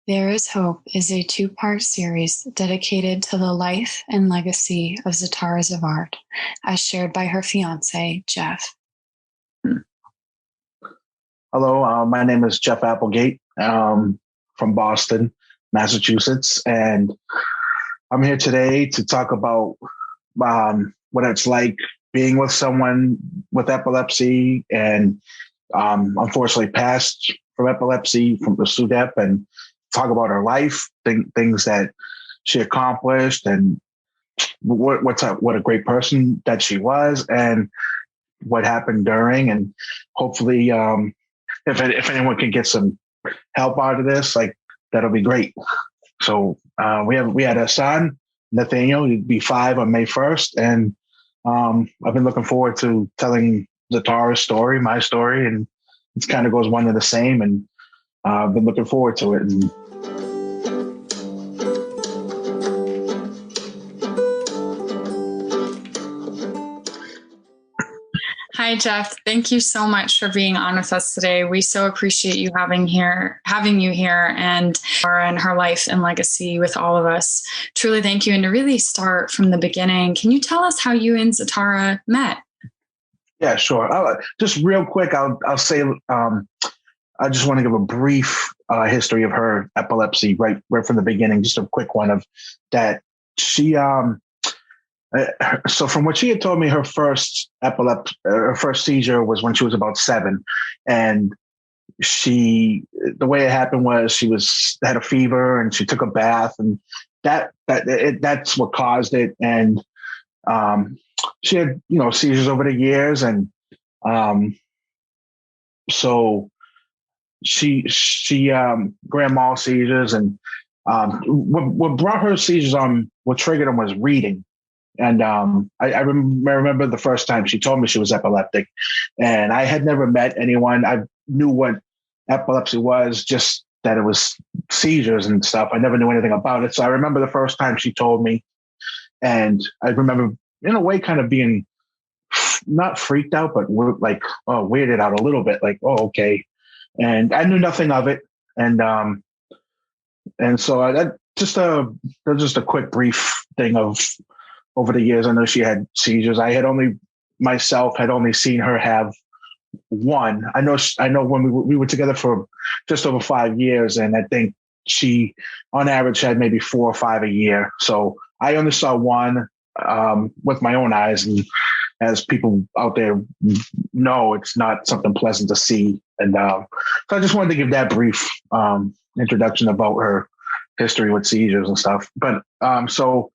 There is Hope is a two-part series dedicated to the life and legacy of Zatara Zavard, as shared by her fiance, Jeff. Hello, my name is Jeff Applegate from Boston, Massachusetts, and I'm here today to talk about what it's like being with someone with epilepsy and unfortunately passed from epilepsy from the SUDEP, and talk about her life, things that she accomplished, and what a great person that she was, and what happened during, and hopefully if anyone can get some help out of this, like, that'll be great. So we had a son, Nathaniel. He'd be 5 on May 1st, and I've been looking forward to telling Zatara's story, my story, and it kind of goes one and the same. And I've been looking forward to it. And Hi, Jeff. Thank you so much for being on with us today. We so appreciate you having you here, and her life and legacy with all of us. Truly, thank you. And to really start from the beginning, can you tell us how you and Zatara met? Yeah, sure. Just real quick, I'll say I just want to give a brief history of her epilepsy right from the beginning. Just a quick one of that. She so from what she had told me, her first seizure was when she was about 7, and the way it happened was she had a fever and she took a bath, and that's what caused it. And she had seizures over the years, and so she grand mal seizures, and what brought her seizures on, what triggered them was reading. And I remember the first time she told me she was epileptic, and I had never met anyone. I knew what epilepsy was, just that it was seizures and stuff. I never knew anything about it. So I remember the first time she told me, and I remember in a way kind of being not freaked out, but weirded out a little bit, like, oh, okay. And I knew nothing of it. And so that just a quick brief thing of, over the years, I know she had seizures. I had only seen her have one. I know when we were together for just over 5 years, and I think she, on average, had maybe 4 or 5 a year. So I only saw one with my own eyes, and as people out there know, it's not something pleasant to see. And so I just wanted to give that brief introduction about her history with seizures and stuff. But so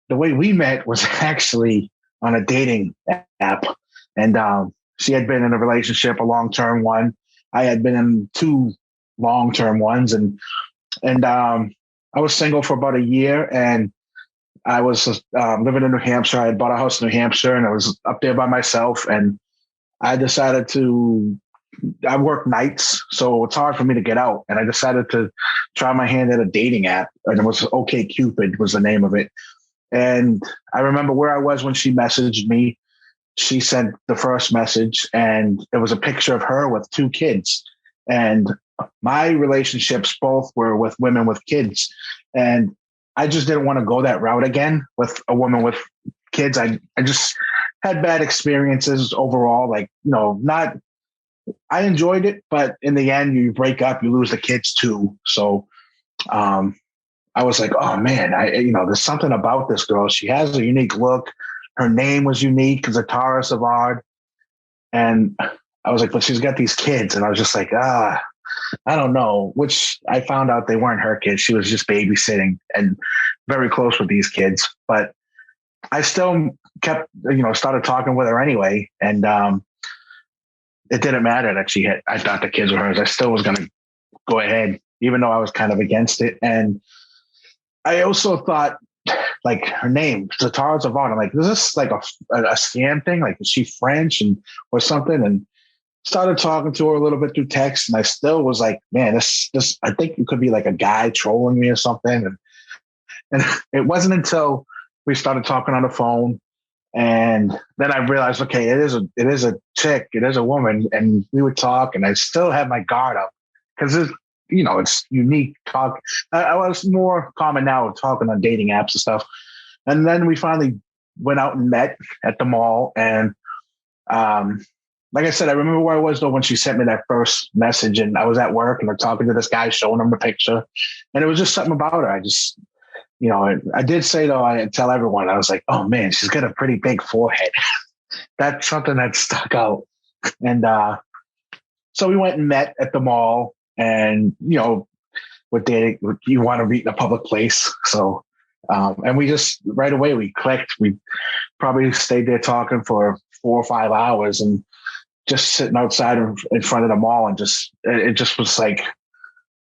the way we met was actually on a dating app, and she had been in a relationship, a long-term one. I had been in 2 long-term ones, and I was single for about a year, and I was living in New Hampshire. I had bought a house in New Hampshire, and I was up there by myself, and I decided I work nights, so it's hard for me to get out, and I decided to try my hand at a dating app, and it was OkCupid was the name of it. And I remember where I was when she messaged me. She sent the first message, and it was a picture of her with 2 kids. And my relationships both were with women with kids. And I just didn't want to go that route again with a woman with kids. I just had bad experiences overall. Like, I enjoyed it, but in the end, you break up, you lose the kids too. So, I was like, oh man, there's something about this girl. She has a unique look. Her name was unique, Zatara Savard. And I was like, but she's got these kids. And I was just like, I don't know, which I found out they weren't her kids. She was just babysitting and very close with these kids. But I still kept, started talking with her anyway. And it didn't matter that I thought the kids were hers. I still was going to go ahead, even though I was kind of against it. And I also thought, like, her name, Zatara Zavard. I'm like, is this like a scam thing? Like, is she French or something? And started talking to her a little bit through text, and I still was like, man, this I think it could be like a guy trolling me or something. And it wasn't until we started talking on the phone, and then I realized, okay, it is a chick, it is a woman, and we would talk, and I still had my guard up because it's unique talk. I was more common now talking on dating apps and stuff. And then we finally went out and met at the mall. And like I said, I remember where I was though when she sent me that first message, and I was at work and I'm talking to this guy, showing him the picture. And it was just something about her. I did say though, I tell everyone, I was like, oh man, she's got a pretty big forehead. That's something that stuck out. And so we went and met at the mall, and with dating, you want to meet in a public place. So, and we just right away we clicked. We probably stayed there talking for 4 or 5 hours, and just sitting outside in front of the mall, and it just was like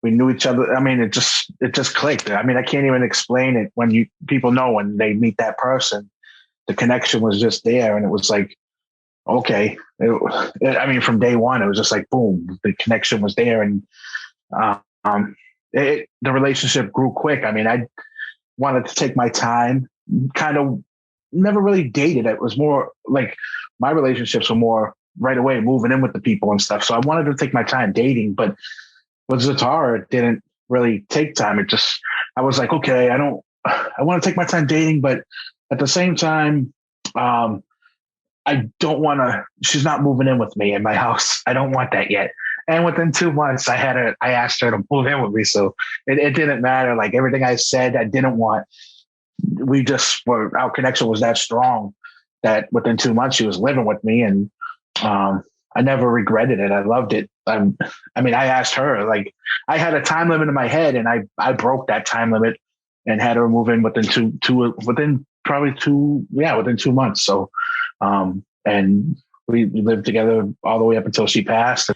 we knew each other. I mean, it just clicked. I mean, I can't even explain it when people know when they meet that person, the connection was just there, and it was like, okay. From day one, it was just like, boom, the connection was there, and the relationship grew quick. I mean, I wanted to take my time, kind of never really dated. It was more like my relationships were more right away, moving in with the people and stuff. So I wanted to take my time dating, but with Zatara, it didn't really take time. I was like, okay, I want to take my time dating, but at the same time, I don't want to, she's not moving in with me in my house. I don't want that yet. And within 2 months, I asked her to move in with me. So it didn't matter. Like everything I said, I didn't want, our connection was that strong that within 2 months she was living with me. And I never regretted it. I loved it. I asked her, like, I had a time limit in my head, and I broke that time limit and had her move in within 2 months. So, and we lived together all the way up until she passed.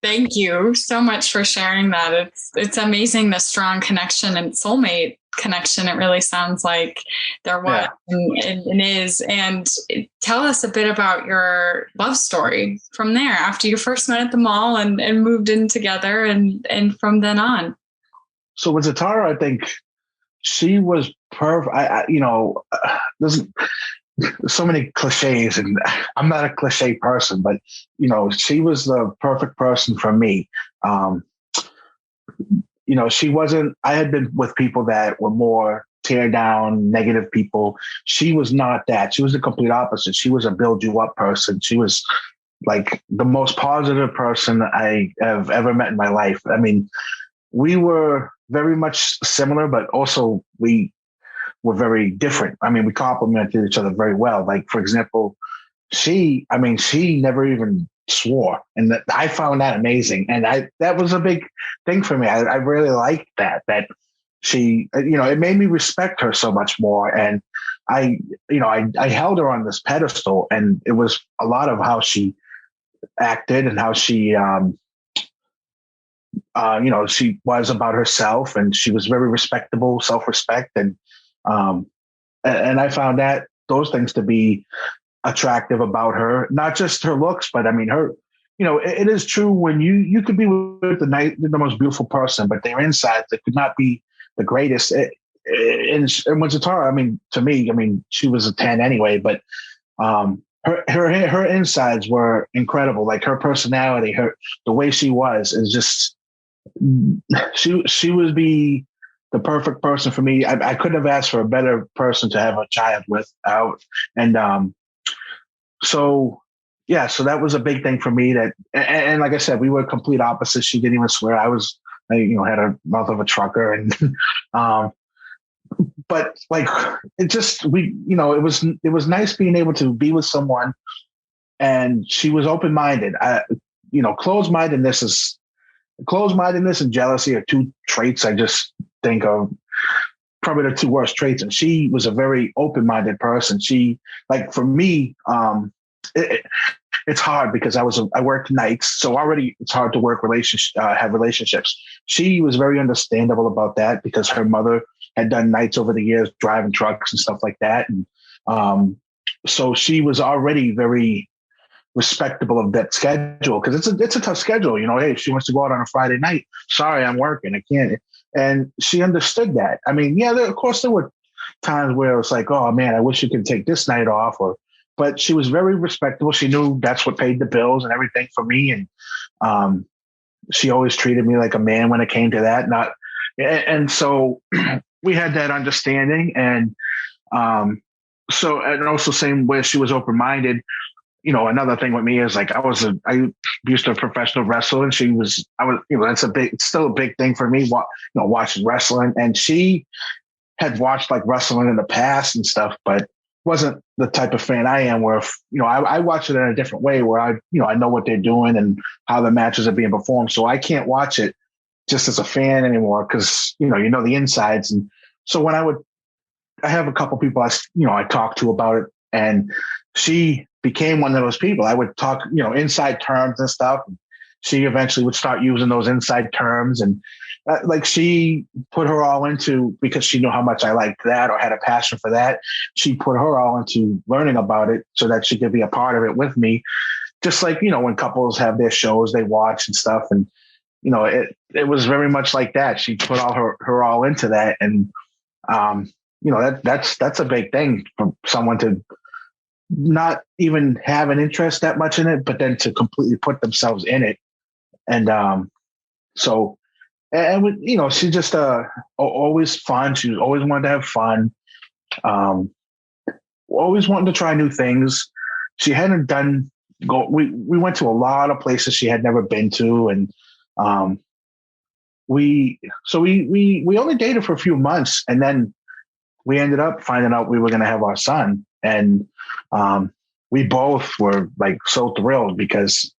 Thank you so much for sharing that. It's amazing, the strong connection and soulmate connection. It really sounds like there was and is. And tell us a bit about your love story from there, after you first met at the mall and moved in together, and from then on. So with Zatara, I think she was perfect. There's so many cliches, and I'm not a cliche person, but she was the perfect person for me. She wasn't, I had been with people that were more tear down, negative people. She was not that. She was the complete opposite. She was a build you up person. She was like the most positive person I have ever met in my life. I mean, we were very much similar, but also we were very different. I mean, we complemented each other very well. Like, for example, she never even swore. And I found that amazing. And that was a big thing for me. I really liked that she, it made me respect her so much more. And I held her on this pedestal, and it was a lot of how she acted and how she, she was about herself, and she was very respectable, self-respect. And I found those things to be attractive about her, not just her looks, but I mean, her, it is true when you could be with the most beautiful person, but their insides, they could not be the greatest. And with Zatara, to me, she was a 10 anyway, but her insides were incredible. Like her personality, the way she was is just, she would be the perfect person for me. I couldn't have asked for a better person to have a child with. So that was a big thing for me. And like I said, we were complete opposites. She didn't even swear. I had a mouth of a trucker, and but like it was nice being able to be with someone, and she was open-minded. Closed-mindedness and jealousy are two traits I just think of probably the two worst traits. And she was a very open-minded person. She, like, for me, it's hard because I worked nights, so already it's hard to have relationships. She was very understandable about that because her mother had done nights over the years, driving trucks and stuff like that. And so she was already very respectable of that schedule, because it's a tough schedule. Hey, if she wants to go out on a Friday night, sorry, I'm working, I can't. And she understood that. I mean, of course there were times where it was like, oh man, I wish you could take this night off, but she was very respectable. She knew that's what paid the bills and everything for me. And She always treated me like a man when it came to that. And so we had that understanding. And and also same way she was open minded. Another thing with me is like I used to professional wrestle, and that's it's still a big thing for me. Watching wrestling, and she had watched like wrestling in the past and stuff, but wasn't the type of fan I am where, I watch it in a different way where I know what they're doing and how the matches are being performed. So I can't watch it just as a fan anymore because, the insides. And so I have a couple people I talk to about it, and she became one of those people. I would talk, inside terms and stuff. She eventually would start using those inside terms, and like she put her all into, because she knew how much I liked that or had a passion for that. She put her all into learning about it so that she could be a part of it with me. Just like, when couples have their shows, they watch and stuff. And, it was very much like that. She put all her all into that. And, that's a big thing for someone to not even have an interest that much in it, but then to completely put themselves in it. And, she's just always fun. She always wanted to have fun. Always wanting to try new things. She hadn't we went to a lot of places she had never been to, and we only dated for a few months, and then we ended up finding out we were going to have our son, and we both were like so thrilled because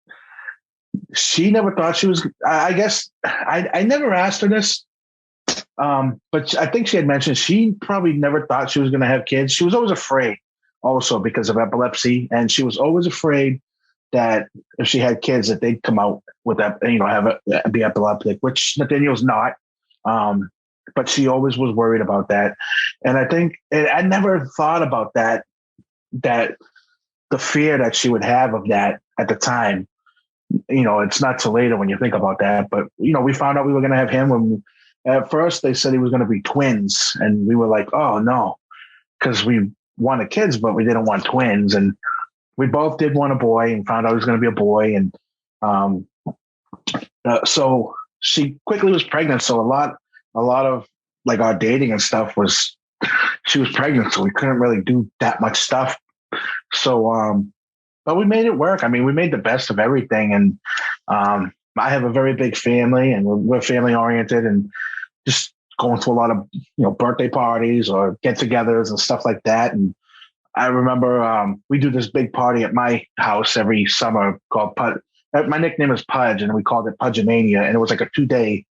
she never thought she was. I guess I never asked her this, but I think she had mentioned she probably never thought she was going to have kids. She was always afraid, also because of epilepsy, and she was always afraid that if she had kids, that they'd come out with that, be epileptic, which Nathaniel's not. But she always was worried about that, and I think I never thought about that the fear that she would have of that at the time. It's not till later when you think about that. But, we found out we were going to have him when at first they said he was going to be twins. And we were like, oh, no, because we wanted kids, but we didn't want twins. And we both did want a boy and found out it was going to be a boy. And so she quickly was pregnant. So a lot of like our dating and stuff she was pregnant. So we couldn't really do that much stuff. So, but we made it work. I mean, we made the best of everything. And I have a very big family, and we're family oriented, and just going to a lot of, birthday parties or get-togethers and stuff like that. And I remember we do this big party at my house every summer called Pudge. My nickname is Pudge, and we called it Pudgemania. And it was like a 2-day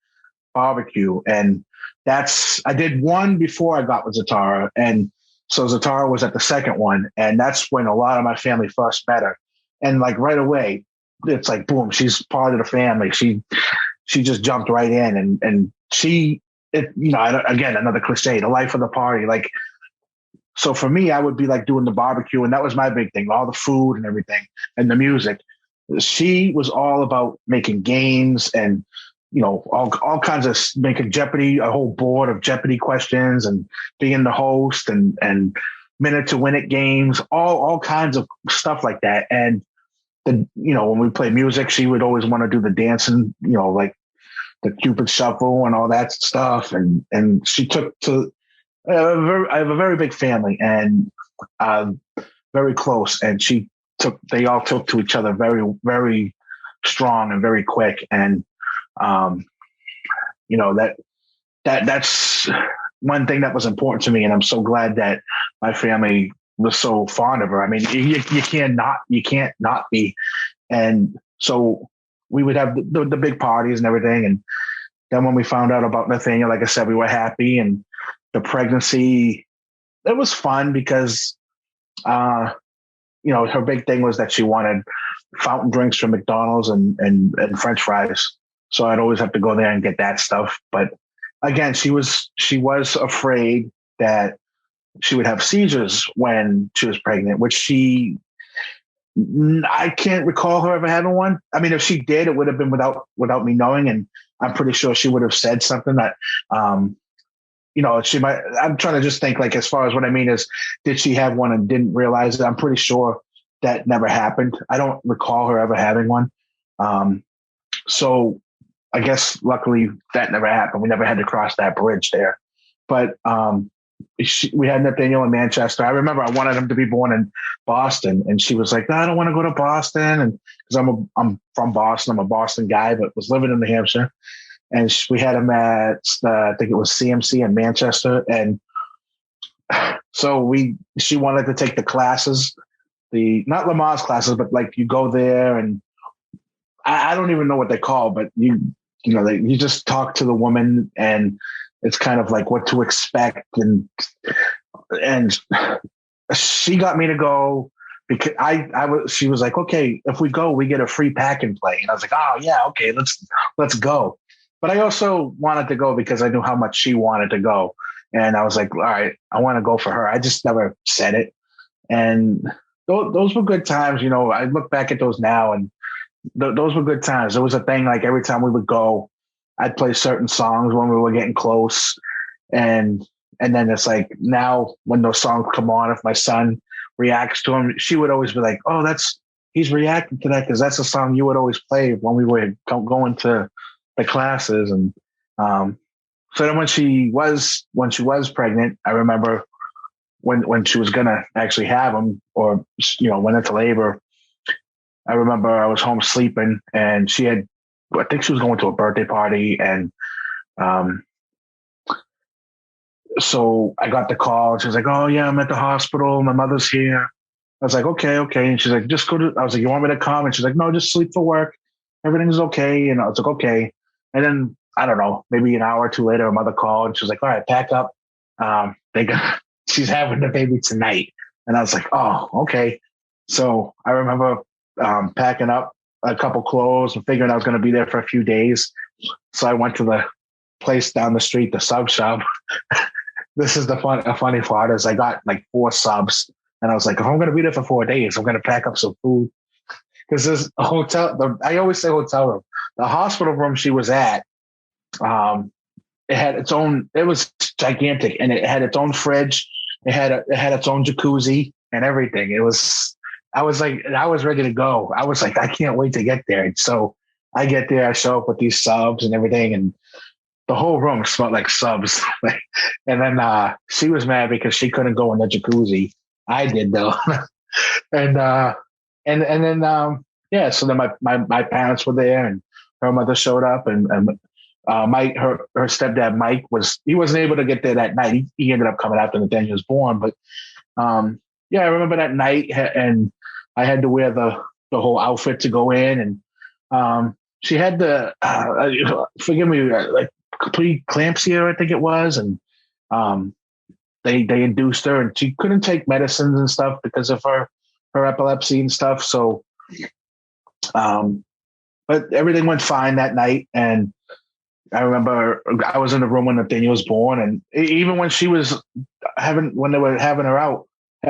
barbecue. And I did one before I got with Zatara. And so Zatara was at the second one, and that's when a lot of my family first met her. And like right away, it's like, boom, she's part of the family. She just jumped right in, and again, another cliche, the life of the party. Like, so for me, I would be like doing the barbecue, and that was my big thing, all the food and everything and the music. She was all about making games and, all kinds of making Jeopardy, a whole board of Jeopardy questions, and being the host and minute to win it games, all kinds of stuff like that. And when we play music, she would always want to do the dancing, like the Cupid Shuffle and all that stuff. And she took to. I have a very big family, and very close. And they all took to each other very, very strong and very quick. And that's one thing that was important to me, and I'm so glad that my family was so fond of her. I mean, you can't not be. And so we would have the big parties and everything. And then when we found out about Nathaniel, like I said, we were happy. And the pregnancy, it was fun because, her big thing was that she wanted fountain drinks from McDonald's and French fries. So I'd always have to go there and get that stuff. But again, she was afraid that she would have seizures when she was pregnant, which I can't recall her ever having one. I mean, if she did, it would have been without me knowing. And I'm pretty sure she would have said something that, she might. I'm trying to just think, like, as far as what I mean is, did she have one and didn't realize it? I'm pretty sure that never happened. I don't recall her ever having one. So I guess luckily that never happened. We never had to cross that bridge there. But we had Nathaniel in Manchester. I remember I wanted him to be born in Boston, and she was like, "No, I don't want to go to Boston," and because I'm from Boston, I'm a Boston guy, but was living in New Hampshire, and we had him at I think it was CMC in Manchester, and so she wanted to take the classes, the not Lamaze classes, but like you go there, and I don't even know what they call, but you just talk to the woman, and it's kind of like what to expect, and she got me to go because she was like, okay, if we go, we get a free pack and play. And I was like, oh yeah, okay, let's go. But I also wanted to go because I knew how much she wanted to go. And I was like, all right, I want to go for her. I just never said it. And those were good times. I look back at those now, and those were good times. There was a thing like every time we would go, I'd play certain songs when we were getting close. And then it's like now when those songs come on, if my son reacts to them, she would always be like, oh, he's reacting to that because that's a song you would always play when we were going to the classes. And so then when she was pregnant, I remember when she was gonna actually have him, or went into labor, I remember I was home sleeping, and I think she was going to a birthday party, and so I got the call. She was like, "Oh yeah, I'm at the hospital. My mother's here." I was like, "Okay." And she's like, "Just go to." I was like, "You want me to come?" And she's like, "No, just sleep for work. Everything's okay." And I was like, "Okay." And then I don't know, maybe an hour or two later, her mother called, and she was like, "All right, pack up. She's having the baby tonight." And I was like, "Oh, okay." So I remember packing up a couple clothes and figuring I was going to be there for a few days. So I went to the place down the street, the sub shop. This is a funny part is I got like 4 subs, and I was like, if I'm going to be there for 4 days, I'm going to pack up some food, because there's a hotel. I always say hotel room. The hospital room she was at, it had its own. It was gigantic, and it had its own fridge. It had its own jacuzzi and everything. I was ready to go. I was like, I can't wait to get there. And so I get there, I show up with these subs and everything, and the whole room smelled like subs. And then she was mad because she couldn't go in the jacuzzi. I did though. And then yeah. So then my parents were there, and her mother showed up, and Mike, her stepdad Mike he wasn't able to get there that night. He ended up coming after Nathaniel was born, but yeah, I remember that night, and I had to wear the whole outfit to go in, and she had the forgive me, like preeclampsia, I think it was, and they induced her, and she couldn't take medicines and stuff because of her epilepsy and stuff. So, but everything went fine that night, and I remember I was in the room when Nathaniel was born, and even when when they were having her out,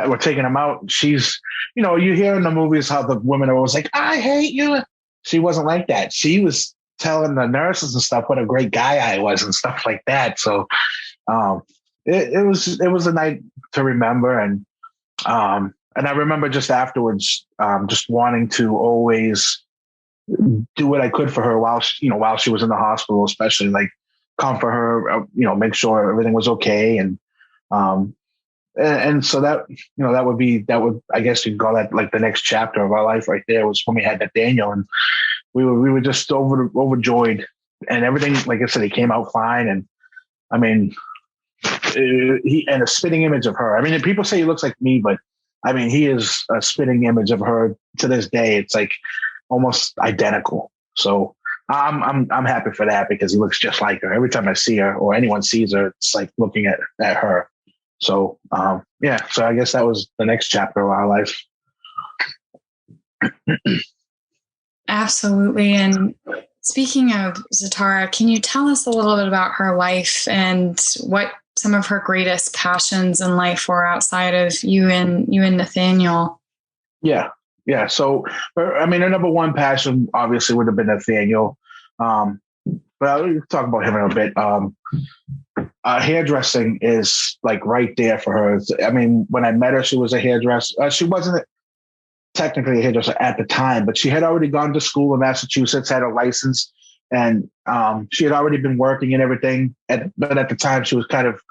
we're taking him out. She's, you hear in the movies how the women are always like, "I hate you." She wasn't like that. She was telling the nurses and stuff what a great guy I was and stuff like that. So it was a night to remember. And I remember just afterwards, just wanting to always do what I could for her while she was in the hospital, especially like comfort her, make sure everything was okay. And so that would, I guess you could call that like the next chapter of our life right there, was when we had Nathaniel, and we were just overjoyed, and everything, like I said, he came out fine. And I mean, he, and a spitting image of her. I mean, people say he looks like me, but I mean, he is a spitting image of her to this day. It's like almost identical. So I'm happy for that, because he looks just like her. Every time I see her, or anyone sees her, it's like looking at her. So, yeah, so I guess that was the next chapter of our life. Absolutely. And speaking of Zatara, can you tell us a little bit about her life and what some of her greatest passions in life were outside of you and Nathaniel? Yeah. So, I mean, her number one passion obviously would have been Nathaniel. But I'll talk about him in a bit. Hairdressing is like right there for her. I mean, when I met her, she was a hairdresser. She wasn't technically a hairdresser at the time, but she had already gone to school in Massachusetts, had a license, And she had already been working and everything, but at the time she was kind of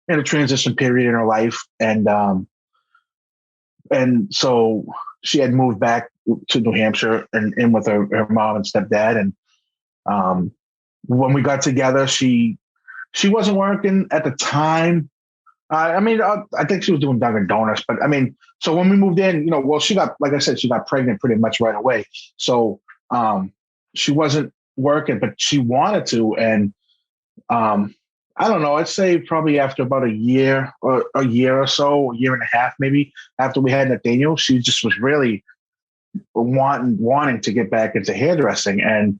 in a transition period in her life, and so she had moved back to New Hampshire and in with her mom and stepdad. And when we got together, she wasn't working at the time. I think she was doing Dunkin' Donuts, but I mean, so when we moved in, well, she got, like I said, she got pregnant pretty much right away. So she wasn't working, but she wanted to. And I don't know, I'd say probably after about a year or so, a year and a half, maybe after we had Nathaniel, she just was really wanting to get back into hairdressing. And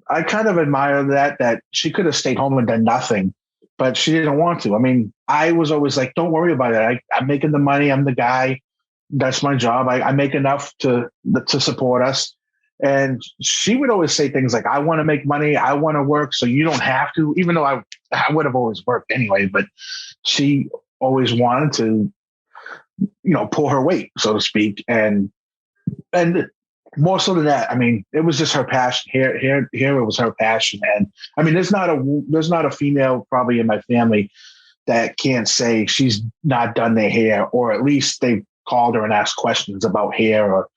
I kind of admire that she could have stayed home and done nothing, but she didn't want to. I mean, I was always like, don't worry about it. I'm making the money. I'm the guy. That's my job. I make enough to support us. And she would always say things like, I want to make money. I want to work. So you don't have to, even though I would have always worked anyway, but she always wanted to, pull her weight, so to speak. And more so than that, I mean, it was just her passion. Here, it was her passion. And I mean, there's not a female probably in my family that can't say she's not done their hair, or at least they've called her and asked questions about hair. Or,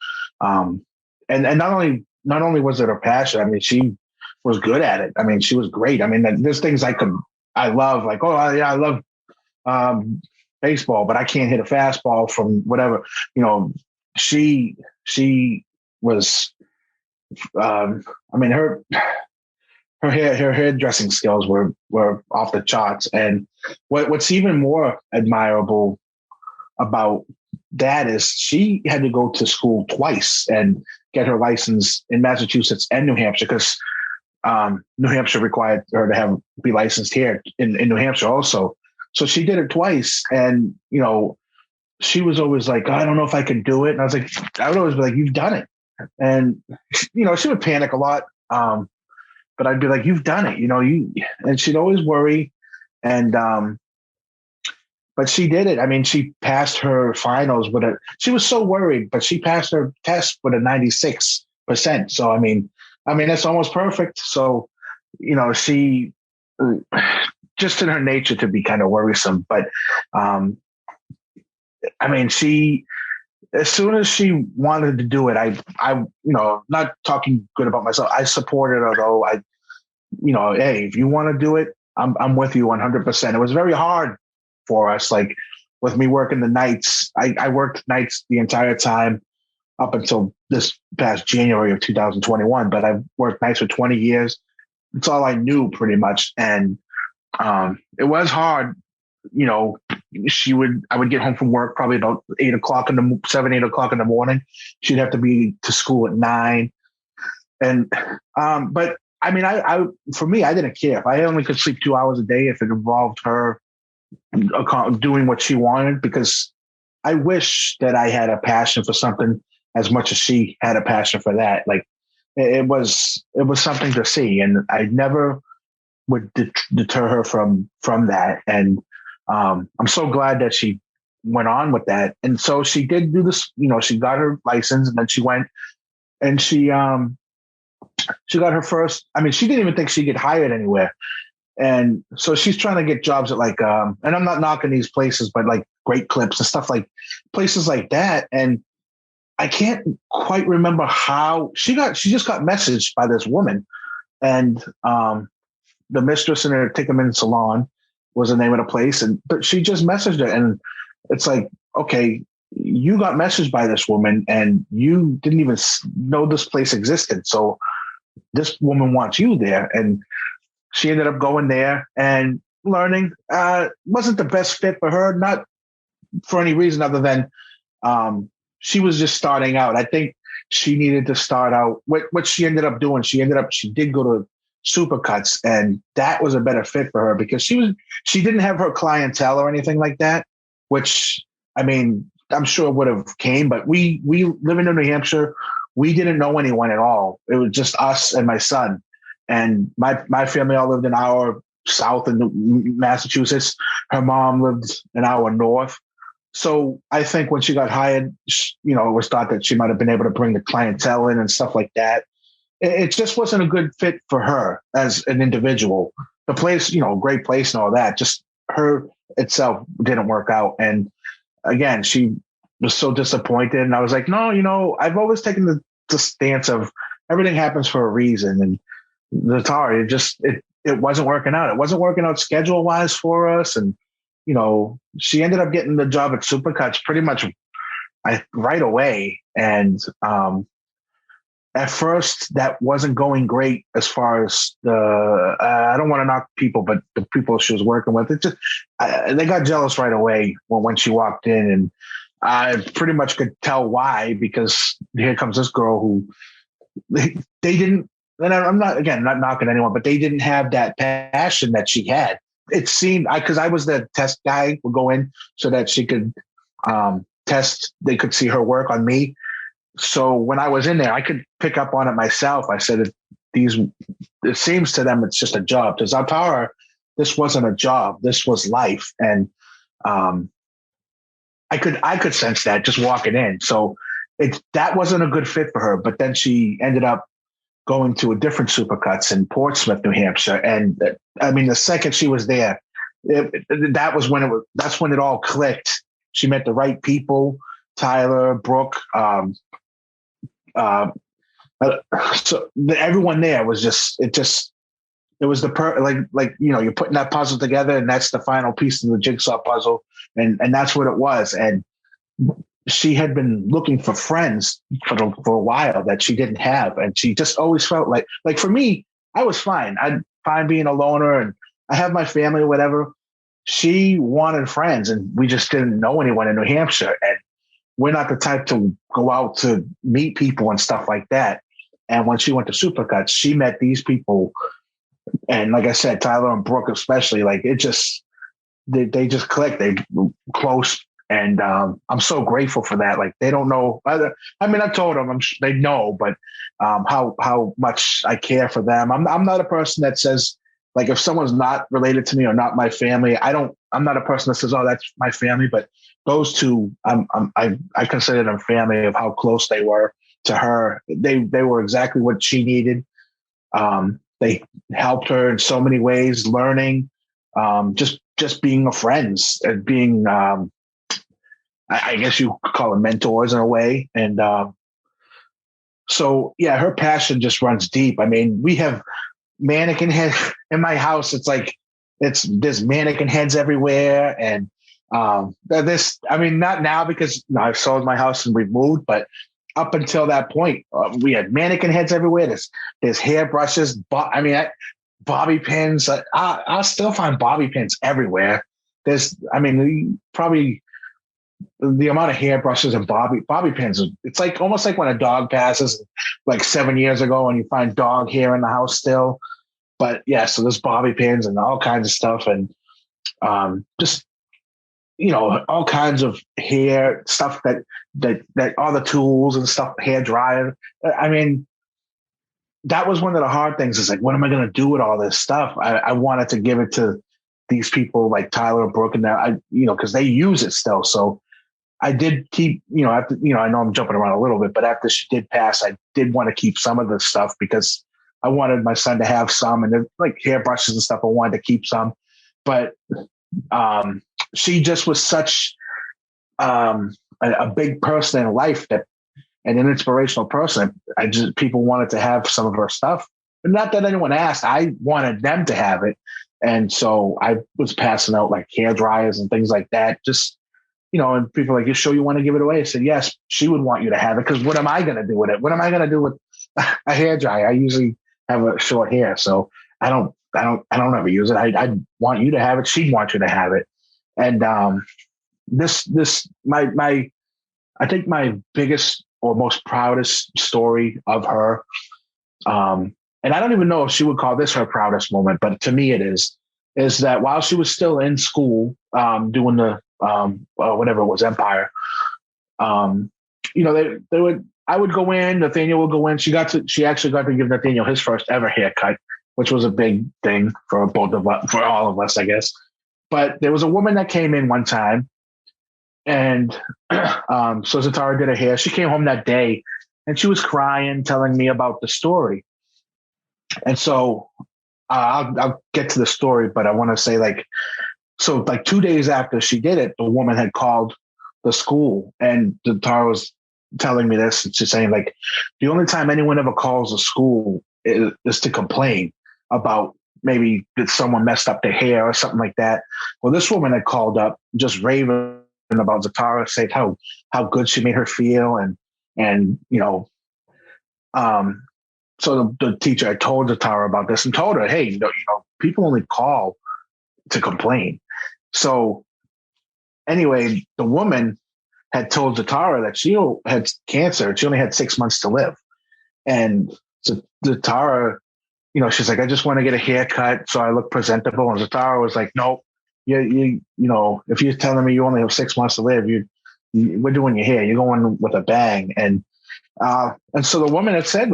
and not only was it her passion, I mean, she was good at it. I mean, she was great. I mean, there's things I love, like, oh yeah, I love baseball, but I can't hit a fastball from whatever. She was, I mean, her hairdressing skills were off the charts. And what's even more admirable about that is she had to go to school twice and get her license in Massachusetts and New Hampshire, because New Hampshire required her to be licensed here in New Hampshire also. So she did it twice. And, she was always like, I don't know if I can do it. And I would always be like, you've done it. And, she would panic a lot. But I'd be like, you've done it, and she'd always worry. And, but she did it. I mean, she passed her finals she was so worried, but she passed her test with a 96%. So, I mean, that's almost perfect. So, she, just in her nature to be kind of worrisome, but, I mean, as soon as she wanted to do it, I not talking good about myself, I supported her, though. Hey, if you want to do it, I'm with you 100%. It was very hard for us, like with me working the nights. I worked nights the entire time up until this past January of 2021, but I've worked nights for 20 years. It's all I knew pretty much. And it was hard. I would get home from work probably about 8 o'clock in the morning. She'd have to be to school at 9. And, but I mean, for me, I didn't care if I only could sleep 2 hours a day, if it involved her doing what she wanted, because I wish that I had a passion for something as much as she had a passion for that. Like it was something to see, and I never would deter her from that. And I'm so glad that she went on with that. And so she did do this, she got her license, and then she went and she got her first, I mean, she didn't even think she'd get hired anywhere. And so she's trying to get jobs at like, and I'm not knocking these places, but like Great Clips and stuff, like places like that. And I can't quite remember how she just got messaged by this woman, and the mistress in her Tickerman salon was the name of the place. But she just messaged her, and it's like, okay, you got messaged by this woman and you didn't even know this place existed. So this woman wants you there. And she ended up going there and learning. Wasn't the best fit for her, not for any reason other than she was just starting out. I think she needed to start out. What she ended up doing, she did go to Supercuts, and that was a better fit for her because she didn't have her clientele or anything like that, which, I mean, I'm sure would have came, but we living in New Hampshire, we didn't know anyone at all. It was just us and my son, and my family all lived an hour south in Massachusetts. Her mom lived an hour north. So I think when she got hired, it was thought that she might have been able to bring the clientele in and stuff like that. it just wasn't a good fit for her as an individual. The place, great place and all that, just her itself didn't work out. And again, she was so disappointed. And I was like, no, I've always taken the stance of everything happens for a reason. And the Tara, it wasn't working out. It wasn't working out schedule wise for us. And, she ended up getting the job at Supercuts pretty much right away. And at first that wasn't going great as far as I don't want to knock people, but the people she was working with, they got jealous right away when she walked in. And I pretty much could tell why, because here comes this girl who they didn't, and I'm not knocking anyone, but they didn't have that passion that she had. It seemed, because I was the test guy, would go in so that she could test, they could see her work on me. So when I was in there, I could pick up on it myself. I said, it seems to them it's just a job. To Zatara, this wasn't a job. This was life. And I could sense that just walking in. So that wasn't a good fit for her. But then she ended up going to a different Supercuts in Portsmouth, New Hampshire. And the second she was there, that's when it all clicked. She met the right people, Tyler, Brooke. So everyone there was it was you're putting that puzzle together, and that's the final piece of the jigsaw puzzle. And that's what it was. And she had been looking for friends for a while that she didn't have. And she just always felt like for me, I was fine. I'm fine being a loner, and I have my family or whatever. She wanted friends, and we just didn't know anyone in New Hampshire. And we're not the type to go out to meet people and stuff like that. And when she went to Supercuts, she met these people. And like I said, Tyler and Brooke especially, they just clicked. They were close. And I'm so grateful for that. They don't know. I told them they know, but how much I care for them. I'm not a person that says, if someone's not related to me or not my family, I'm not a person that says, oh, that's my family. But those two, I consider them family of how close they were to her. They were exactly what she needed. They helped her in so many ways, learning, just being a friends and being, I guess you could call them mentors in a way. And so, yeah, her passion just runs deep. We have mannequin heads in my house. There's mannequin heads everywhere. And not now because I've sold my house and we've moved, but up until that point, we had mannequin heads everywhere. There's hairbrushes, bobby pins. I'll still find bobby pins everywhere. There's, probably the amount of hairbrushes and bobby pins. It's almost like when a dog passes 7 years ago and you find dog hair in the house still. But yeah, so there's bobby pins and all kinds of stuff. And just, all kinds of hair stuff that all the tools and stuff, hair dryer. That was one of the hard things is what am I going to do with all this stuff? I wanted to give it to these people like Tyler and Brooke and that, because they use it still. So I did keep, after, I know I'm jumping around a little bit, but after she did pass, I did want to keep some of the stuff because I wanted my son to have some, and hairbrushes and stuff. I wanted to keep some, but she just was such a big person in life and an inspirational person. People wanted to have some of her stuff, but not that anyone asked. I wanted them to have it. And so I was passing out hair dryers and things like that. Just, and people are you sure you want to give it away? I said, yes, she would want you to have it. Cause what am I going to do with it? What am I going to do with a hair dryer? I usually have a short hair, so I don't ever use it. I want you to have it. She'd want you to have it. And I think my biggest or most proudest story of her, and I don't even know if she would call this her proudest moment, but to me it is that while she was still in school, doing the whatever it was, Empire, they would. I would go in. Nathaniel would go in. She actually got to give Nathaniel his first ever haircut, which was a big thing for for all of us, I guess. But there was a woman that came in one time, and so Zatara did her hair. She came home that day, and she was crying, telling me about the story. And so I'll get to the story, but I want to say so 2 days after she did it, the woman had called the school, and the Tara was telling me this. And she's saying the only time anyone ever calls a school is to complain about maybe that someone messed up their hair or something like that. Well, this woman had called up just raving about Zatara, saying how good she made her feel, and so the teacher had told Zatara about this and told her, hey, people only call to complain. So anyway, the woman had told Zatara that she had cancer. She only had 6 months to live. And so Zatara, she's like, I just want to get a haircut so I look presentable. And Zatara was like, no, if you're telling me you only have 6 months to live, we're doing your hair. You're going with a bang. And so the woman had said,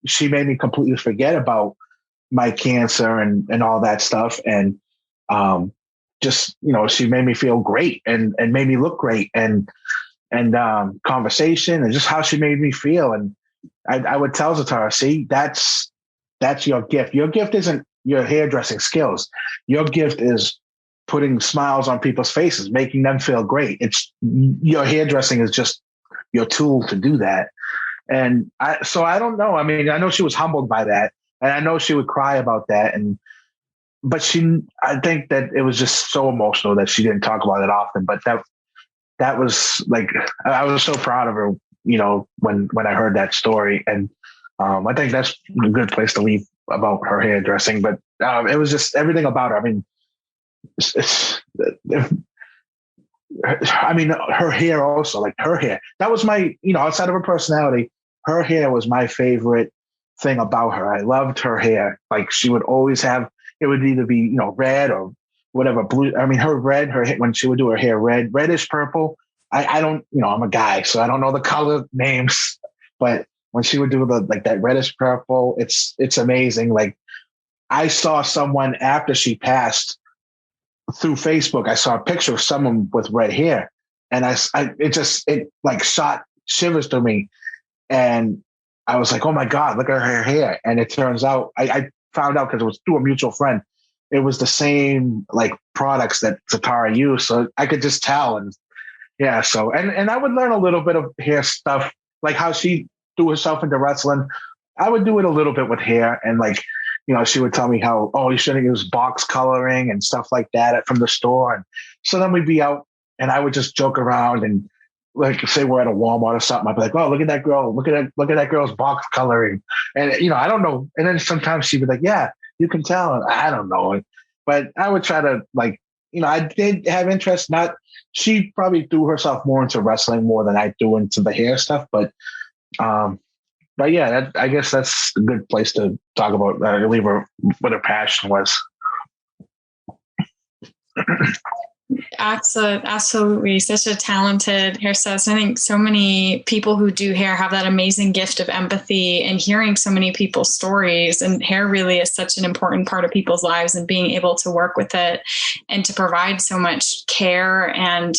she made me completely forget about my cancer and all that stuff. And she made me feel great and made me look great and conversation and just how she made me feel. And I would tell Zatara, see, that's your gift. Your gift isn't your hairdressing skills. Your gift is putting smiles on people's faces, making them feel great. It's your hairdressing is just your tool to do that. And I don't know. I mean, I know she was humbled by that, and I know she would cry about that. But I think that it was just so emotional that she didn't talk about it often. But that was I was so proud of her, when I heard that story. And I think that's a good place to leave about her hairdressing. But it was just everything about her. I mean, her hair also, her hair. That was my, outside of her personality, her hair was my favorite thing about her. I loved her hair. She would always have, it would either be, red or whatever, blue. I mean, when she would do her hair reddish purple. I don't, I'm a guy, so I don't know the color names, but when she would do that reddish purple, it's amazing. I saw someone after she passed through Facebook. I saw a picture of someone with red hair, and it shot shivers through me. And I was like, oh my God, look at her hair. And it turns out, I found out because it was through a mutual friend. It was the same products that Zatara used. So I could just tell. And yeah, so, and I would learn a little bit of hair stuff, like how she threw herself into wrestling. I would do it a little bit with hair. And she would tell me how, you shouldn't use box coloring and stuff like that from the store. And so then we'd be out and I would just joke around and say we're at a Walmart or something. I'd be like, oh, look at that girl. Look at that girl's box coloring. And, I don't know. And then sometimes she'd be like, yeah, you can tell. I don't know. But I would try to I did have interest. She probably threw herself more into wrestling more than I do into the hair stuff. But yeah, I guess that's a good place to talk about. Leave her what her passion was. Absolutely. Such a talented hairstylist. I think so many people who do hair have that amazing gift of empathy and hearing so many people's stories. And hair really is such an important part of people's lives, and being able to work with it and to provide so much care and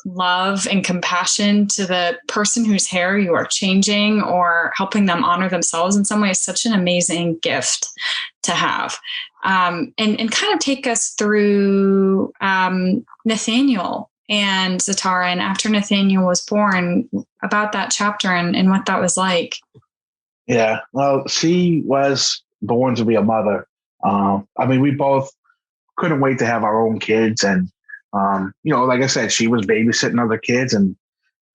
love and compassion to the person whose hair you are changing or helping them honor themselves in some way is such an amazing gift to have. And kind of take us through Nathaniel and Zatara, and after Nathaniel was born, about that chapter and what that was like. Yeah, well, she was born to be a mother. We both couldn't wait to have our own kids. And, like I said, she was babysitting other kids and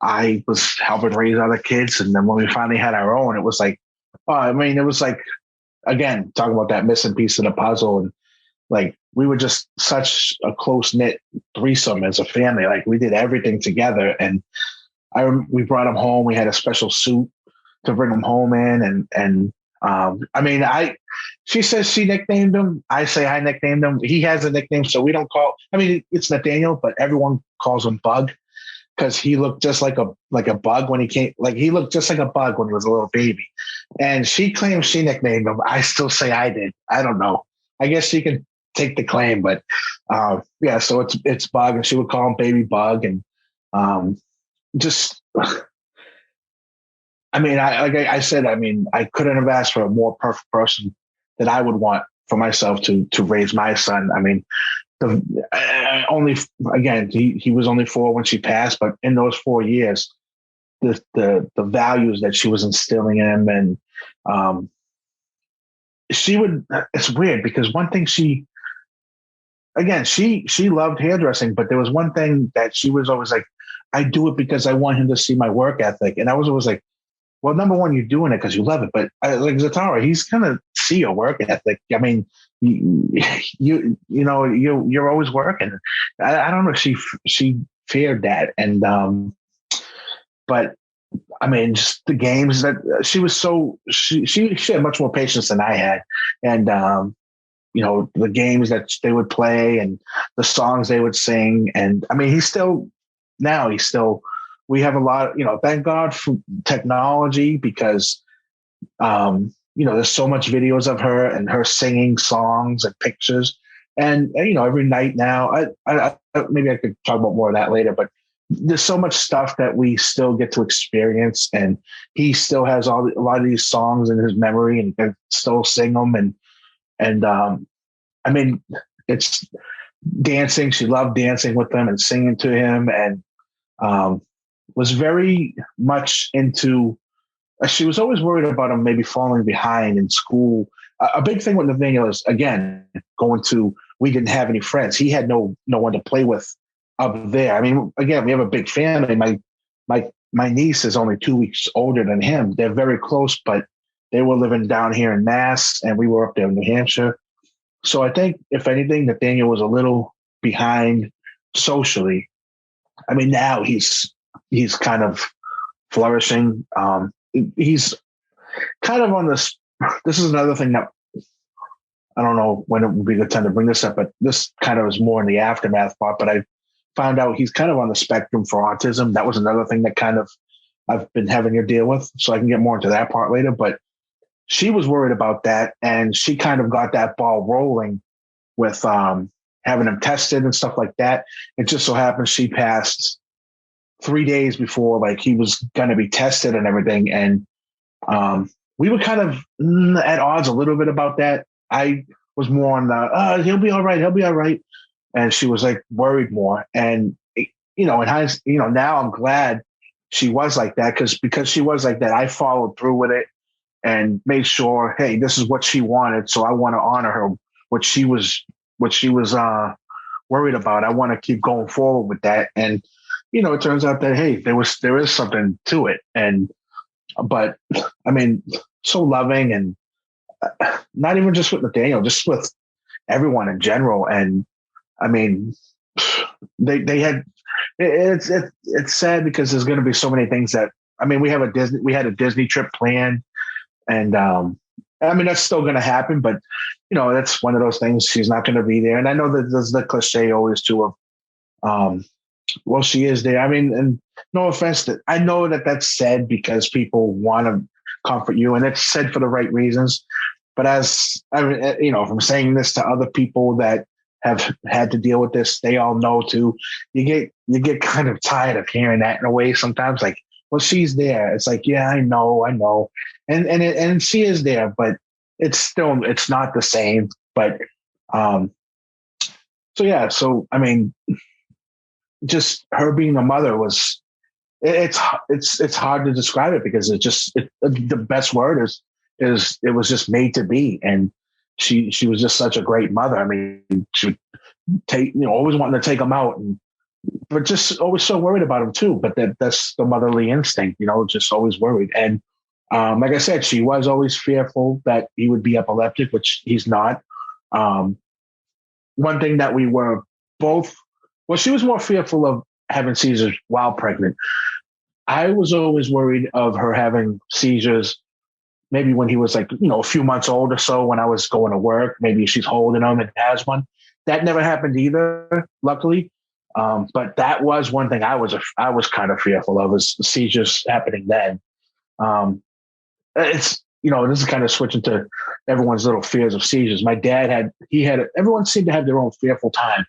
I was helping raise other kids. And then when we finally had our own, it was it was again, talking about that missing piece of the puzzle. And we were just such a close knit threesome as a family. We did everything together. And we brought him home. We had a special suit to bring him home in. She says she nicknamed him. I say I nicknamed him. He has a nickname, so we don't it's Nathaniel, but everyone calls him Bug because he looked just like a bug when he came. He looked just like a bug when he was a little baby. And she claims she nicknamed him. I still say I did. I don't know. I guess she can take the claim, but yeah. So it's Bug, and she would call him Baby Bug, and just I mean, I said, I mean, I couldn't have asked for a more perfect person that I would want for myself to raise my son. I mean, only again, he was only 4 when she passed, but in those 4 years, the values that she was instilling in him, and she would. It's weird because one thing she loved hairdressing, but there was one thing that she was always like, I do it because I want him to see my work ethic, and I was always like, well, number one, you're doing it because you love it, but like Zatara, he's gonna see your work ethic. I mean, you're always working. I don't know if she feared that, and but I mean, just the games that she was she had much more patience than I had, and the games that they would play and the songs they would sing, and I mean, we have a lot, thank God for technology because, there's so much videos of her and her singing songs and pictures. And every night now, I maybe I could talk about more of that later, but there's so much stuff that we still get to experience. And he still has a lot of these songs in his memory and can still sing them. And I mean, it's dancing. She loved dancing with them and singing to him. And, was very much into, she was always worried about him maybe falling behind in school. A big thing with Nathaniel is, again, we didn't have any friends. He had no one to play with up there. I mean, again, we have a big family. My niece is only 2 weeks older than him. They're very close, but they were living down here in Mass and we were up there in New Hampshire. So I think if anything, Nathaniel was a little behind socially. I mean, now he's kind of flourishing. He's kind of on this. This is another thing that I don't know when it would be the time to bring this up, but this kind of is more in the aftermath part. But I found out he's kind of on the spectrum for autism. That was another thing that kind of I've been having to deal with. So I can get more into that part later. But she was worried about that, and she kind of got that ball rolling with having him tested and stuff like that. It just so happens she passed 3 days before, like, he was going to be tested and everything. And we were kind of at odds a little bit about that. I was more on the, he'll be all right. He'll be all right. And she was like worried more. And, now I'm glad she was like that because she was like that. I followed through with it and made sure, hey, this is what she wanted. So I want to honor her, what she was worried about. I want to keep going forward with that. And, it turns out that, hey, there is something to it. But I mean, so loving, and not even just with Nathaniel, just with everyone in general. And I mean, they had, it's sad because there's going to be so many things that, I mean, we had a Disney trip planned, and I mean, that's still going to happen, but that's one of those things. She's not going to be there. And I know that there's the cliche always too of, well, she is there. I mean, and no offense, that I know that that's said because people want to comfort you, and it's said for the right reasons. But as I mean, if I'm saying this to other people that have had to deal with this, they all know too. You get kind of tired of hearing that in a way sometimes. Like, well, she's there. It's like, yeah, I know, and she is there, but it's not the same. But so yeah, so I mean, just her being a mother was, it's hard to describe it because the best word is it was just made to be. And she was just such a great mother. I mean, she would take, always wanting to take them out, but just always so worried about him too. But that's the motherly instinct, just always worried. And like I said, she was always fearful that he would be epileptic, which he's not. One thing that we were both, well, she was more fearful of having seizures while pregnant. I was always worried of her having seizures maybe when he was like, a few months old or so, when I was going to work. Maybe she's holding him and has one. That never happened either, luckily. But that was one thing I was kind of fearful of, is seizures happening then. It's, this is kind of switching to everyone's little fears of seizures. My dad everyone seemed to have their own fearful time.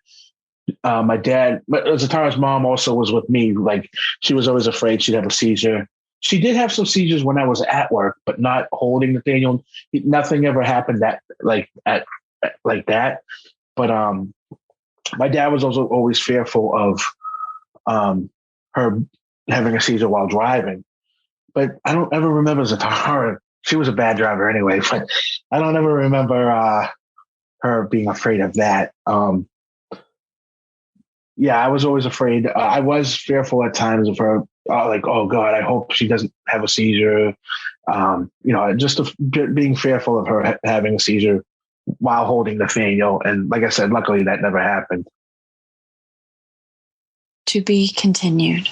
My dad, Zatara's mom also was with me. Like, she was always afraid she'd have a seizure. She did have some seizures when I was at work, but not holding Nathaniel. Nothing ever happened like that. But my dad was also always fearful of her having a seizure while driving. But I don't ever remember Zatara. She was a bad driver anyway, but I don't ever remember her being afraid of that. Yeah, I was always afraid. I was fearful at times of her, like, oh God, I hope she doesn't have a seizure. Just being fearful of her having a seizure while holding Nathaniel. And like I said, luckily that never happened. To be continued.